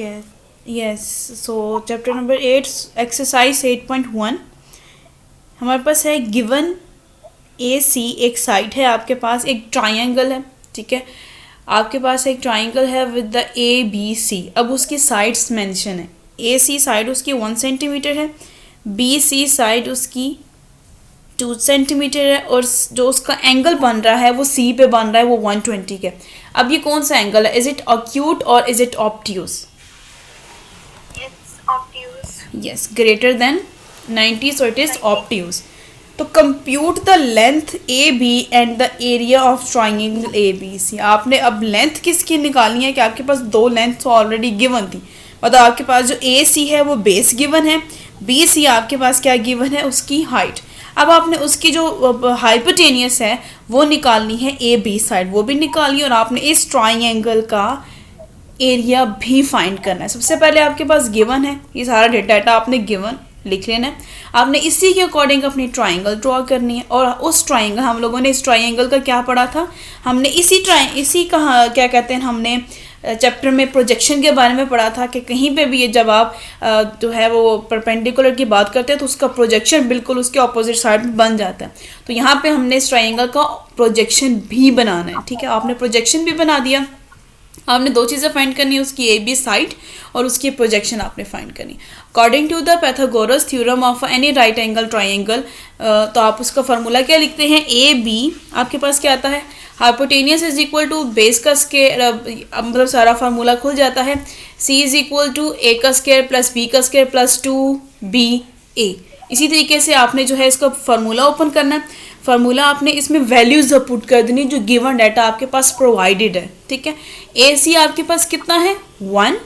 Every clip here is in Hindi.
Yes so chapter number 8 exercise 8.1 हमारे पास है गिवन ए सी एक साइड है, आपके पास एक ट्राइंगल है, ठीक है। आपके पास एक ट्राइंगल है with the A B C. अब उसकी साइड्स मेंशन है। ए सी साइड उसकी 1 सेंटीमीटर है, बी सी साइड उसकी 2 सेंटीमीटर है, और जो उसका एंगल बन रहा है वो सी पे बन रहा है वो 120 के। अब ये कौन सा एंगल है? Is it acute or is it obtuse? Yes, greater than 90, so it is obtuse. तो compute the length A B and the area of triangle A B C. आपने अब लेंथ किसकी निकालनी है कि आपके पास दो लेंथ ऑलरेडी गिवन थी। मतलब आपके पास जो ए सी है वो बेस गिवन है, बी सी आपके पास क्या गिवन है? उसकी हाइट। अब आपने उसकी जो हाइपोटेनियस है वो निकालनी है ए बी साइड, वो भी निकालिए, और आपने इस ट्राइंगल का एरिया भी फाइंड करना है। सबसे पहले आपके पास गिवन है, ये सारा डाटा आपने गिवन लिख लेना है। आपने इसी के अकॉर्डिंग अपनी ट्राइंगल ड्रॉ करनी है। और उस ट्राइंगल, हम लोगों ने इस ट्राइंगल का क्या पढ़ा था? हमने इसी का क्या कहते हैं, हमने चैप्टर में प्रोजेक्शन के बारे में पढ़ा था कि कहीं पे भी ये जब आप जो है वो परपेंडिकुलर की बात करते हैं तो उसका प्रोजेक्शन बिल्कुल उसके ऑपोजिट साइड में बन जाता है। तो यहाँ पे हमने इस ट्राइंगल का प्रोजेक्शन भी बनाना है, ठीक है। आपने प्रोजेक्शन भी बना दिया। आपने दो चीज़ें फाइंड करनी है, उसकी ए बी साइड और उसकी प्रोजेक्शन आपने फाइंड करनी। According to the Pythagoras theorem of any right angle triangle, तो आप उसका फार्मूला क्या लिखते हैं? ए बी आपके पास क्या आता है? Hypotenuse is equal to base का स्केयर, मतलब सारा फार्मूला खुल जाता है। C is equal to A का स्केयर प्लस बी का स्केयर प्लस 2b a। इसी तरीके से आपने जो है इसका फार्मूला ओपन करना है। फार्मूला आपने इसमें वैल्यूज पुट कर देनी जो गिवन डाटा आपके पास प्रोवाइडेड है, ठीक है। ए सी आपके पास कितना है? 1,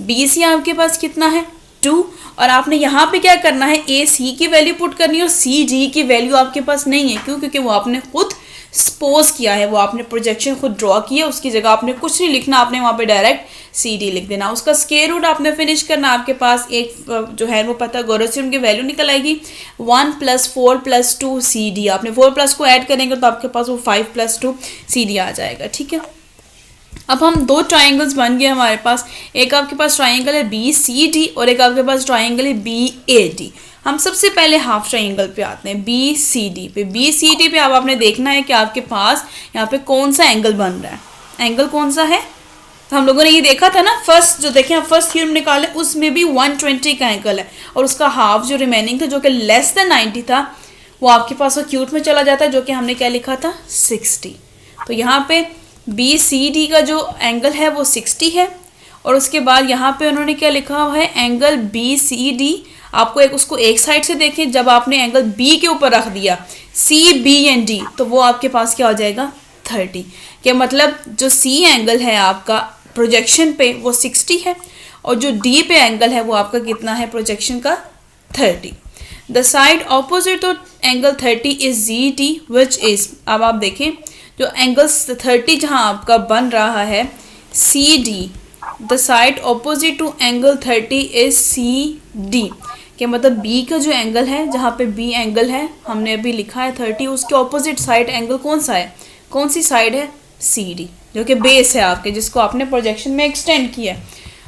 बी सी आपके पास कितना है? 2, और आपने यहाँ पे क्या करना है? ए सी की वैल्यू पुट करनी है, और सी डी की वैल्यू आपके पास नहीं है। क्यों? क्योंकि वो आपने खुद सपोज किया है, वो आपने प्रोजेक्शन खुद ड्रॉ किया, उसकी जगह आपने कुछ नहीं लिखना, आपने वहाँ पे डायरेक्ट सी डी लिख देना। उसका स्क्वायर रूट आपने फिनिश करना। आपके पास एक जो है वो पैथागोरस थ्योरम की वैल्यू निकल आएगी 1 + 4 + 2 सी डी। आपने 4 प्लस को ऐड करेंगे तो आपके पास वो 5 + 2 सी डी आ जाएगा, ठीक है। अब हम दो ट्राइंगल्स बन गए हमारे पास। एक आपके पास ट्राइंगल है बी सी डी और एक आपके पास ट्राइंगल है बी ए डी। हम सबसे पहले हाफ ट्राइंगल पे आते हैं, बी सी डी पे। बी सी डी पे अब आपने देखना है कि आपके पास यहाँ पे कौन सा एंगल बन रहा है। एंगल कौन सा है? तो हम लोगों ने ये देखा था ना, फर्स्ट जो देखें, फर्स्ट थ्योरम निकाले उसमें भी 120 का एंगल है, और उसका हाफ जो रिमेनिंग था जो कि लेस देन 90 था वो आपके पास एक्यूट में चला जाता है, जो कि हमने क्या लिखा था? 60। तो यहाँ पे बी सी डी का जो एंगल है वो 60 है, और उसके बाद यहाँ पे उन्होंने क्या लिखा हुआ है? Angle B C D. आपको उसको एक साइड से देखें, जब आपने एंगल बी के ऊपर रख दिया सी बी एंड डी तो वो आपके पास क्या हो जाएगा? 30। क्या मतलब जो सी एंगल है आपका प्रोजेक्शन पे वो 60 है, और जो डी पे एंगल है वो आपका कितना है प्रोजेक्शन का? 30। The side opposite to angle 30 is G D which is. अब आप देखें जो एंगल 30 जहाँ आपका बन रहा है C D, the side opposite to angle 30 is C D. क्या मतलब बी का जो एंगल है, जहाँ पे बी एंगल है हमने अभी लिखा है 30, उसके ऑपोजिट साइड एंगल कौन सा है? कौन सी साइड है? सी डी, जो कि बेस है आपके, जिसको आपने प्रोजेक्शन में एक्सटेंड किया है,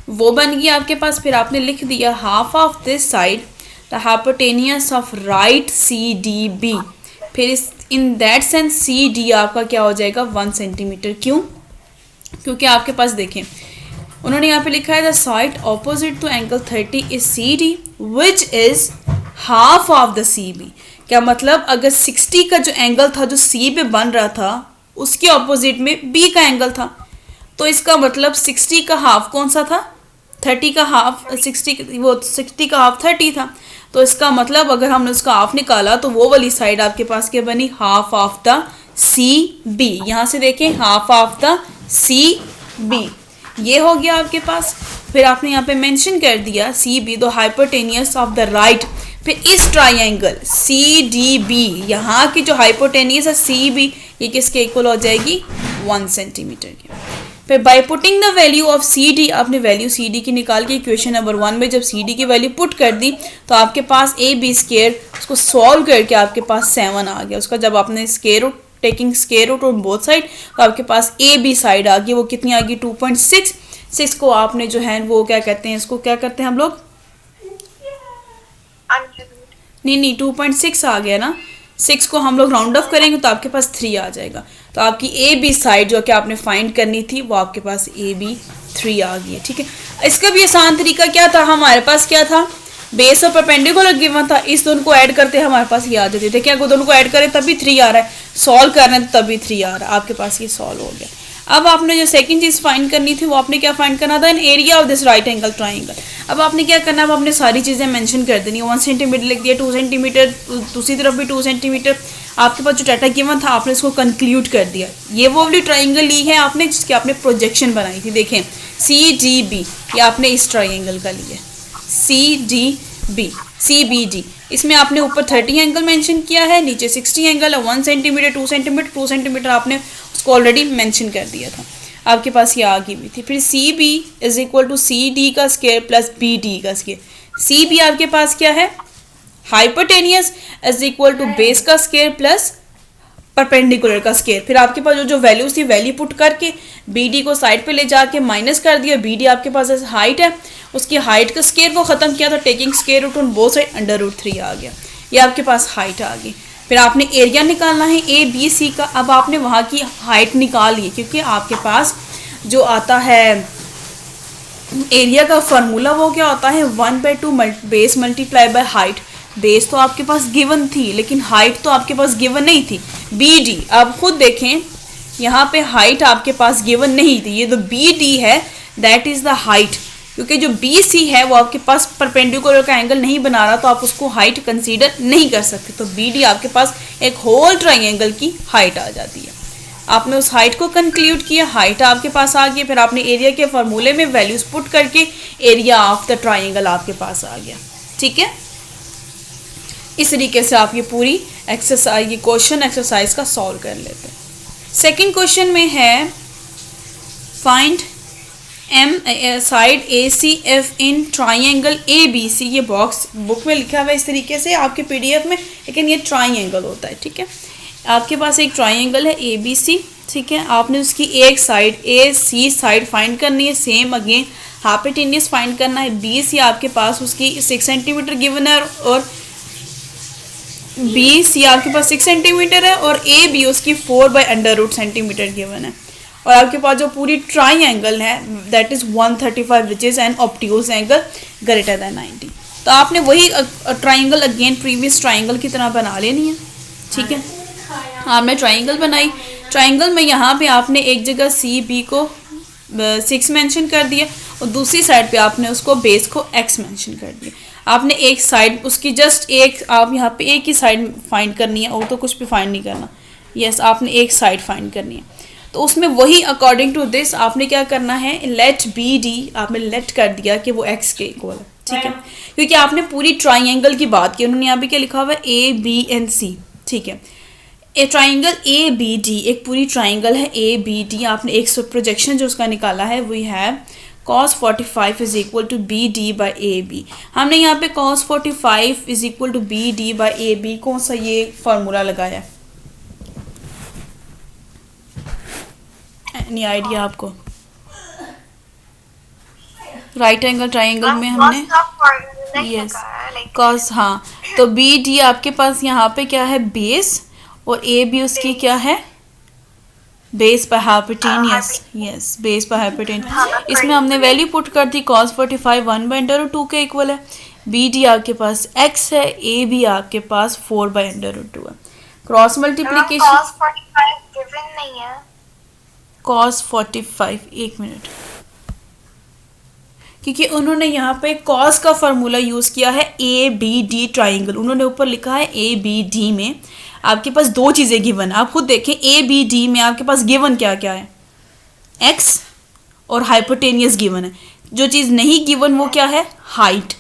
वो बन गया आपके पास। फिर आपने लिख दिया half of this side the hypotenuse of right C D B. फिर in that sense C D आपका क्या हो जाएगा? 1 सेंटीमीटर। क्यों? क्योंकि आपके पास देखें उन्होंने यहाँ पे लिखा है the side opposite to angle 30 is C D which is half of the C B. क्या मतलब अगर 60 का जो एंगल था जो सी पे बन रहा था उसके ऑपोजिट में बी का एंगल था, तो इसका मतलब 60 का हाफ कौन सा था? 30 का हाफ 60 का हाफ 30 था। तो इसका मतलब अगर हमने उसका हाफ निकाला तो वो वाली साइड आपके पास क्या बनी? Half of the C B. यहाँ से देखें half of the C B, ये हो गया आपके पास। फिर आपने यहाँ पे मेंशन कर दिया C B the hypotenuse of the right. फिर इस ट्राइंगल सी डी बी, यहाँ की जो हाइपोटेनियस है सी बी, ये किसके इक्वल हो जाएगी? 1 सेंटीमीटर की। फिर by putting the value of C D, आपने वैल्यू सी डी की निकाल के इक्वेशन नंबर 1 में जब सी डी की वैल्यू पुट कर दी तो आपके पास ए बी स्केयर, उसको सॉल्व करके आपके पास 7 आ गया। उसका जब आपने square root, taking square root on both side, तो आपके पास ए बी साइड आ गई, वो कितनी आ गई? 2.6 6 को आपने जो है वो क्या कहते हैं, इसको क्या करते हैं हम लोग, नहीं 2.6 आ गया ना, 6 को हम लोग राउंड ऑफ करेंगे तो आपके पास 3 आ जाएगा। तो आपकी ए बी साइड जो कि आपने फाइंड करनी थी वो आपके पास ए बी 3 आ गई है, ठीक है। इसका भी आसान तरीका क्या था, हमारे पास क्या था, बेस और परपेंडिकुलर गिवन था, इस दोनों को ऐड करते हमारे पास ये आ जाती है। देखिए अगर दोनों को ऐड करें तभी 3 आ रहा है, सॉल्व कर रहे हैं तभी 3 आ रहा है, आपके पास ये सॉल्व हो गया। अब आपने जो सेकंड चीज़ फाइंड करनी थी वो आपने क्या फाइंड करना था, in area of this right angle triangle. अब आपने क्या करना है, अब आपने सारी चीज़ें मेंशन कर देनी, 1 सेंटीमीटर लिख दिया, 2 सेंटीमीटर, दूसरी तरफ भी 2 सेंटीमीटर, आपके पास जो डाटा गिवन था आपने इसको कंक्लूड कर दिया। ये वो वाली ट्राइंगल ली है आपने जिसकी आपने प्रोजेक्शन बनाई थी, देखें CGB, ये आपने इस ट्राइंगल का लिया CBD, इसमें आपने ऊपर 30 एंगल मेंशन किया है, नीचे 60 एंगल है, 1 सेंटीमीटर 2 सेंटीमीटर आपने उसको ऑलरेडी मेंशन कर दिया था, आपके पास ये आ गई हुई थी। फिर CB is equal to CD का स्क्वायर प्लस BD का स्क्वायर। CB आपके पास क्या है, hypotenuse is equal to base का स्क्वायर प्लस परपेंडिकुलर का स्क्वायर। फिर आपके पास जो वैल्यूज थी वैल्यू पुट करके BD को साइड पे ले जाके माइनस कर दिया, BD आपके पास हाइट है, उसकी हाइट का स्क्वायर को ख़त्म किया था, taking square root on both side √3 आ गया, ये आपके पास हाइट आ गई। फिर आपने एरिया निकालना है ABC का, अब आपने वहाँ की हाइट निकाल ली क्योंकि आपके पास जो आता है एरिया का फार्मूला वो क्या होता है, 1/2 base multiply by height. Base तो आपके पास गिवन थी लेकिन हाइट तो आपके पास गिवन नहीं थी। BD आप खुद देखें यहाँ पे हाइट आपके पास गिवन नहीं थी, ये तो BD है, दैट इज़ द हाइट, क्योंकि जो BC है वो आपके पास परपेंडिकुलर का एंगल नहीं बना रहा तो आप उसको हाइट कंसीडर नहीं कर सकते। तो BD आपके पास एक होल ट्राइंगल की हाइट आ जाती है। आपने उस हाइट को कंक्लूड किया, हाइट आपके पास आ गई, फिर आपने एरिया के फार्मूले में वैल्यूज पुट करके एरिया ऑफ द ट्राइंगल आपके पास आ गया, ठीक है। इस तरीके से आप ये पूरी एक्सरसाइज, ये क्वेश्चन एक्सरसाइज का सॉल्व कर लेते हैं। सेकंड क्वेश्चन में है find side ACF in triangle ABC। ये बॉक्स बुक में लिखा हुआ है इस तरीके से आपके PDF में, लेकिन ये ट्राइंगल होता है, ठीक है। आपके पास एक ट्राइंगल है ABC, ठीक है, आपने उसकी एक साइड AC साइड फाइंड करनी है, सेम अगेन हाइपोटेन्यूस फाइंड करना है। BC आपके पास उसकी 6 सेंटीमीटर गिवन है और BC आपके पास 6 सेंटीमीटर है और AB उसकी 4/√2 सेंटीमीटर गिवन है। और आपके पास जो पूरी ट्राइंगल है that is 135 which is an obtuse angle greater than 90। तो आपने वही ट्राइंगल अगेन प्रीवियस ट्राइंगल की तरह बना लेनी है, ठीक है। आपने ट्राइंगल बनाई, ट्राइंगल में यहाँ पे आपने एक जगह CB को 6 मेंशन कर दिया और दूसरी साइड पे आपने उसको बेस को X मेंशन कर दिया। आपने एक साइड उसकी जस्ट एक, आप यहाँ पे एक ही साइड फाइंड करनी है और तो कुछ भी फाइंड नहीं करना, यस आपने एक साइड फाइंड करनी है। तो उसमें वही अकॉर्डिंग टू दिस आपने क्या करना है, लेट BD आपने लेट कर दिया कि वो X के इक्वल है, ठीक है, क्योंकि आपने पूरी ट्राइंगल की बात की। उन्होंने यहाँ पे क्या लिखा हुआ है AB and C, ठीक है। ए ट्राइंगल ABD एक पूरी ट्राइंगल है ABD, आपने एक प्रोजेक्शन जो उसका निकाला है we have cos 45 is equal to BD by AB। हमने यहाँ पे cos 45 is equal to BD by AB कौन सा ये फार्मूला लगाया है, एनी आइडिया आपको? राइट एंगल ट्राइंगल में हमने यस cos, हाँ, तो BD आपके पास यहाँ पे क्या है बेस और AB उसकी क्या है बेस पर हाइपोटेनियस, यस बेस पर हाइपोटेनियस। इसमें हमने वैल्यू पुट कर दी, cos 45 1/√2 के इक्वल है, BD आपके पास X है, AB आपके पास 4/√2 है। क्रॉस मल्टीप्लीकेशन cos 45 गिवन नहीं है, cos 45 एक मिनट, क्योंकि उन्होंने यहाँ पे cos का फार्मूला यूज़ किया है ABD ट्राइंगल, उन्होंने ऊपर लिखा है ABD में आपके पास दो चीज़ें गिवन, आप खुद देखें ABD में आपके पास गिवन क्या क्या है, X और हाइपोटेनियस गिवन है। जो चीज़ नहीं गिवन वो क्या है, हाइट,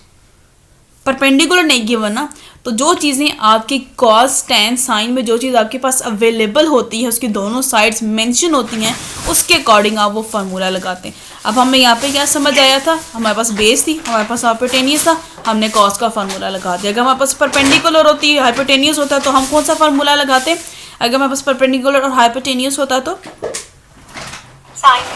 परपेंडिकुलर नहीं गिवन ना। तो जो चीज़ें आपके cos tan साइन में जो चीज़ आपके पास अवेलेबल होती है उसकी दोनों साइड्स मेंशन होती हैं, उसके अकॉर्डिंग आप वो फार्मूला लगाते हैं। अब हमें यहाँ पे क्या समझ आया था, हमारे पास बेस थी, हमारे पास हाइपोटेनियस था, हमने cos का फार्मूला लगा दिया। अगर हमारे पास परपेंडिकुलर होती है हाइपोटेनियस होता है तो हम कौन सा फार्मूला लगाते हैं, अगर हमारे पास परपेंडिकुलर और हाइपोटेनियस होता तो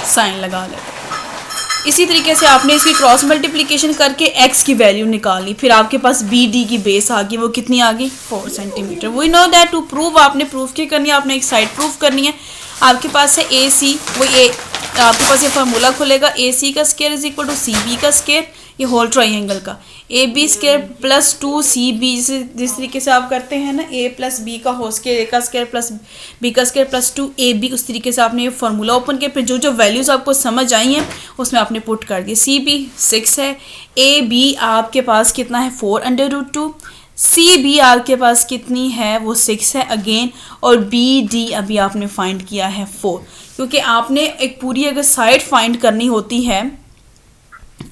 साइन लगा लेते। इसी तरीके से आपने इसकी क्रॉस मल्टीप्लिकेशन करके x की वैल्यू निकाली, फिर आपके पास बी डी की बेस आ गई, वो कितनी आ गई 4 centimetre. We know that to prove आपने प्रूफ की करनी है, आपने एक साइड प्रूफ करनी है। आपके पास है ए सी, वो ए आपके पास ये फार्मूला खुलेगा ए सी का square is equal to C B का स्क्वायर, ये होल ट्राइंगल का A B square plus 2 C B, जिस तरीके से आप करते हैं ना ए प्लस बी का होल स्क्वायर, ए का स्क्वायर प्लस बी का स्क्वायर प्लस 2 ए बी, उस तरीके से आपने ये फार्मूला ओपन किया, फिर जो जो वैल्यूज़ आपको समझ आई हैं उसमें आपने पुट कर दिया। सी बी 6 है, ए बी आपके पास कितना है 4/√2, सी बी आपके पास कितनी है वो 6 है अगेन, और बी डी अभी आपने फाइंड किया है 4, क्योंकि आपने एक पूरी अगर साइड फाइंड करनी होती है,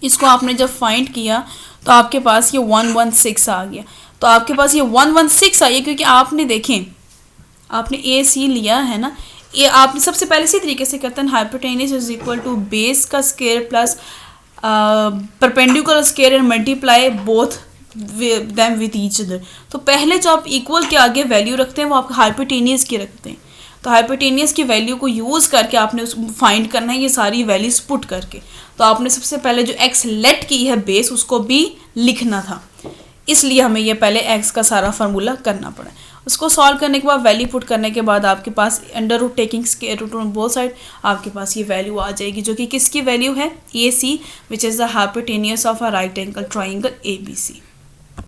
इसको आपने जब फाइंड किया तो आपके पास ये 116 आ गया, तो आपके पास ये 116 आई है क्योंकि आपने देखें आपने ए सी लिया है ना, ये आपने सबसे पहले इसी तरीके से करते हैं hypotenuse is equal to base का square plus perpendicular square and multiply both them with each other. तो पहले जो आप इक्वल के आगे वैल्यू रखते हैं वो आप हाइपोटेनियस की रखते हैं, तो हाइपोटेनियस की वैल्यू को यूज़ करके आपने उसको फाइंड करना है, ये सारी वैल्यूज पुट करके। तो आपने सबसे पहले जो एक्स लेट की है बेस उसको भी लिखना था, इसलिए हमें ये पहले एक्स का सारा फार्मूला करना पड़ा। उसको सॉल्व करने के बाद वैल्यू पुट करने के बाद आपके पास under root taking square root on both side आपके पास ये वैल्यू आ जाएगी, जो कि किसकी वैल्यू है A C, which is the hypotenuse of a right angle triangle A B C.